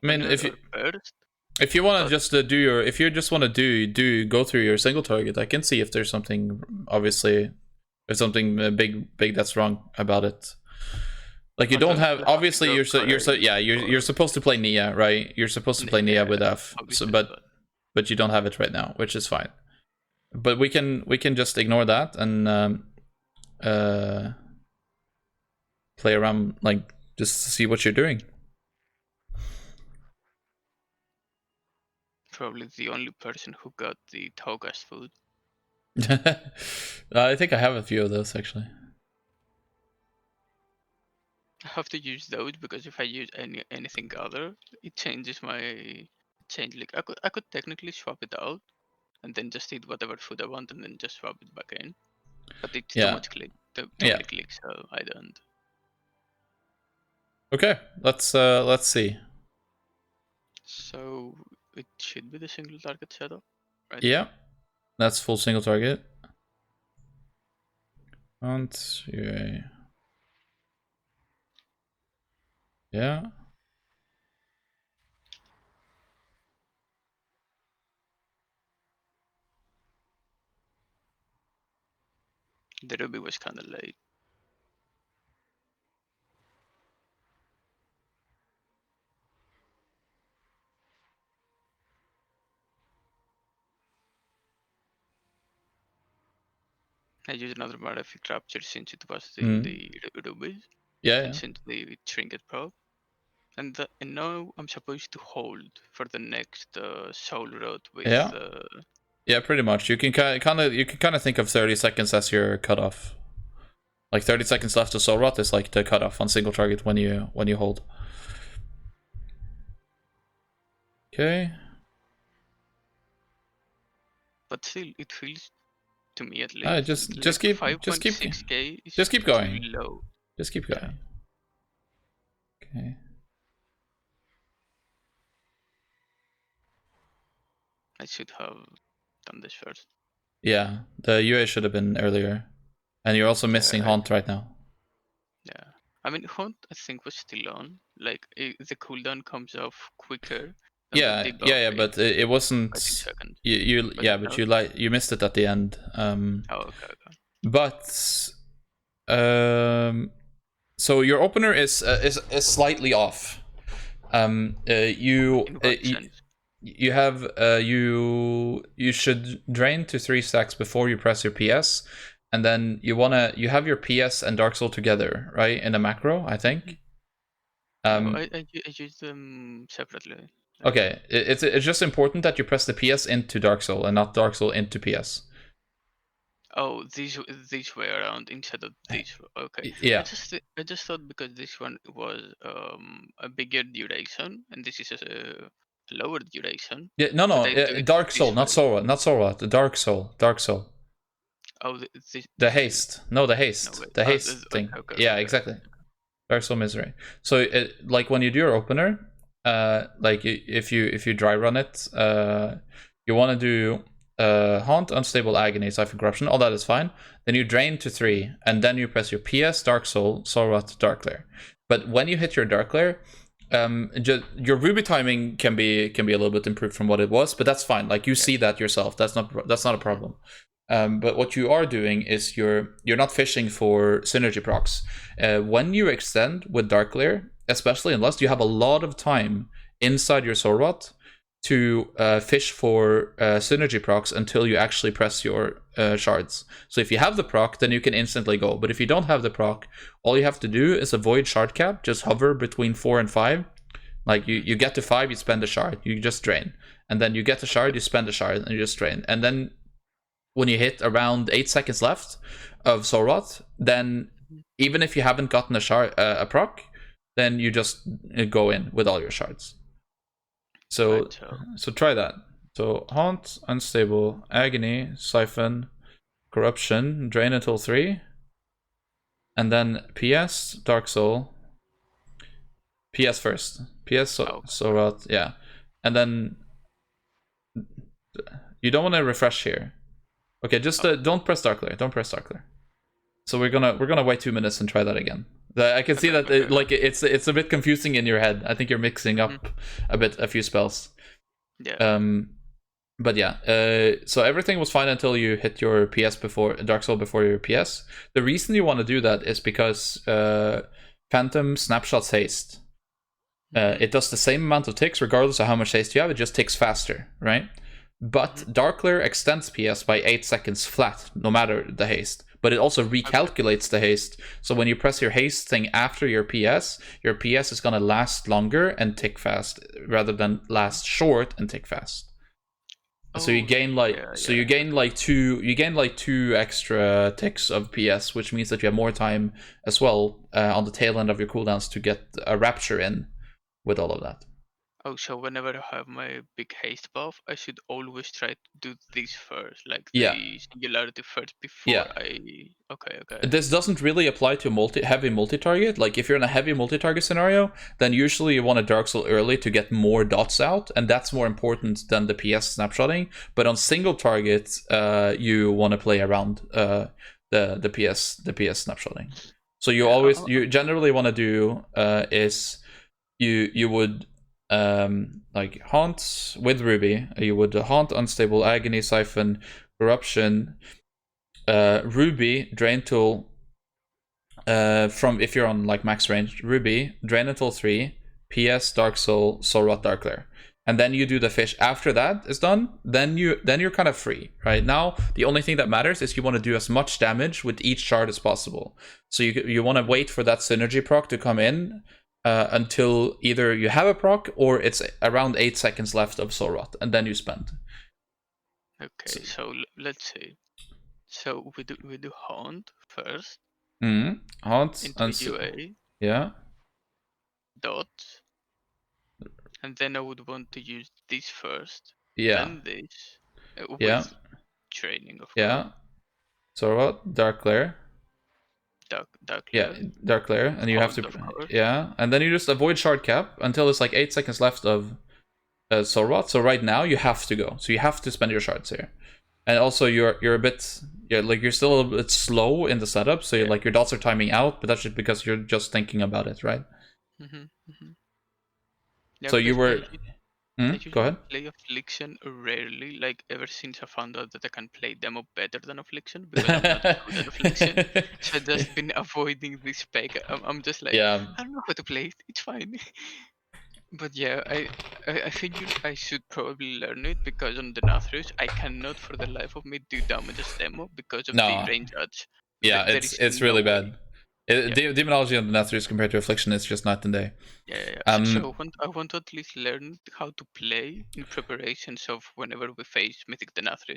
I mean, first. if you want to just do your, if you just want to go through your single target, I can see if there's something, obviously, there's something big that's wrong about it. Like you don't have, obviously you're supposed to play Nia, right? You're supposed to play Nia with F, so, but you don't have it right now, which is fine. But we can just ignore that and play around, like just to see what you're doing. Probably the only person who got the Togas food. I think I have a few of those actually. I have to use those because if I use anything other, it changes my like I could technically swap it out and then just eat whatever food I want and then just swap it back in. But it's too much too many clicks, so I don't. Okay, let's see. So it should be the single target setup, right? Yeah, that's full single target. And yeah. The Ruby was kind of late. I used another Malefic Rapture since it was the Rubies. Yeah. Since the Trinket Probe. And now I'm supposed to hold for the next Soul Road with. Yeah, pretty much. You can kind of think of 30 seconds as your cutoff. Like 30 seconds left to Soul Rot is like the cutoff on single target when you hold. Okay. But still, it feels to me at least. Just keep going. Just keep going. Just keep going. Okay. I should have done this first. Yeah, the UA should have been earlier. And you're also missing Haunt right now. Yeah. I mean, Haunt, I think, was still on. Like, the cooldown comes off quicker. Yeah, but it wasn't. But you missed it at the end. Okay. But so your opener is slightly off. You have you should drain to 3 stacks before you press your PS, and then you have your PS and Dark Soul together, right, in a macro, I think. I use them separately. Okay, it's just important that you press the PS into Dark Soul and not Dark Soul into PS. Oh, these way around instead of this. Okay. Yeah. I just thought because this one was a bigger duration and this is a lower duration. Yeah, no, Dark Soul, not Sora, the Dark Soul. Oh, the haste. No, the haste. The haste thing. Okay, exactly. Dark Soul Misery. So, like when you do your opener, like if you dry run it, you want to do Haunt, Unstable Agony, Siphon Corruption. All that is fine. Then you drain to 3, and then you press your PS, Dark Soul, Soul Rot, Dark Lair. But when you hit your Dark Lair, your Ruby timing can be a little bit improved from what it was, but that's fine. Like you see that yourself. That's not a problem. But what you are doing is you're not fishing for synergy procs. When you extend with Dark Lair, especially in Lust, you have a lot of time inside your Soul Rot to fish for synergy procs until you actually press your shards. So if you have the proc, then you can instantly go. But if you don't have the proc, all you have to do is avoid shard cap. Just hover between 4 and 5. Like you get to 5, you spend a shard, you just drain. And then you get the shard, you spend a shard, and you just drain. And then when you hit around 8 seconds left of Soul Rot, then even if you haven't gotten a shard, a proc, then you just go in with all your shards. So try that. So Haunt, Unstable, Agony, Siphon, Corruption, Drain until 3. And then PS, Dark Soul. PS first. PS, Soul Rot, yeah. And then you don't want to refresh here. Okay, just don't press Dark Lair. Don't press Dark Lair. So we're gonna wait 2 minutes and try that again. I can see that it's a bit confusing in your head. I think you're mixing up a few spells. Yeah. But yeah, so everything was fine until you hit your PS before Dark Soul before your PS. The reason you want to do that is because Phantom Snapshots haste. It does the same amount of ticks regardless of how much haste you have. It just ticks faster, right? But Dark Lair extends PS by 8 seconds flat, no matter the haste. But it also recalculates the haste. So when you press your haste thing after your PS is gonna last longer and tick fast rather than last short and tick fast. So you gain you gain like two extra ticks of PS, which means that you have more time as well on the tail end of your cooldowns to get a rapture in with all of that. Oh, so whenever I have my big haste buff, I should always try to do this first, like the singularity first before I. Okay. This doesn't really apply to heavy multi-target. Like if you're in a heavy multi-target scenario, then usually you want a Dark Soul early to get more dots out, and that's more important than the PS snapshotting. But on single targets, you want to play around the PS snapshotting. So you generally want to do is you would like haunt with Ruby. You would haunt, unstable, agony, siphon, corruption, Ruby, drain tool. From if you're on like max range, Ruby, drain until 3, PS, Dark Soul, Soul Rot, Dark Lair, and then you do the fish. After that is done, then you're kind of free. Right now, the only thing that matters is you want to do as much damage with each shard as possible. So you want to wait for that synergy proc to come in. Until either you have a proc or it's around 8 seconds left of Soul Rot, and then you spend. Okay, so let's see. So we do Haunt first. Haunt into UA. Yeah. Dots. And then I would want to use this first. Yeah. Then this. With training, of course. Soul Rot, Dark Lair. Dark Lair. Yeah, Dark Lair, and you have to and then you just avoid shard cap until there's like 8 seconds left of Soul Rot. So right now you have to go, so you have to spend your shards here, and also you're a bit you're still a little bit slow in the setup, so like your dots are timing out, but that's just because you're just thinking about it, right? Yeah, so you were. Go ahead. Play Affliction rarely, like ever since I found out that I can play demo better than Affliction, because I'm not good at Affliction. So I've just been avoiding this spec. I'm just like, I don't know how to play it. It's fine. But yeah, I think I should probably learn it, because on the Nathrius I cannot for the life of me do damage as demo because of the range judge. Yeah, it's really bad. Demonology on the Nathrius compared to Affliction is just night and day. So I want to at least learn how to play in preparations of whenever we face Mythic the Nathrius.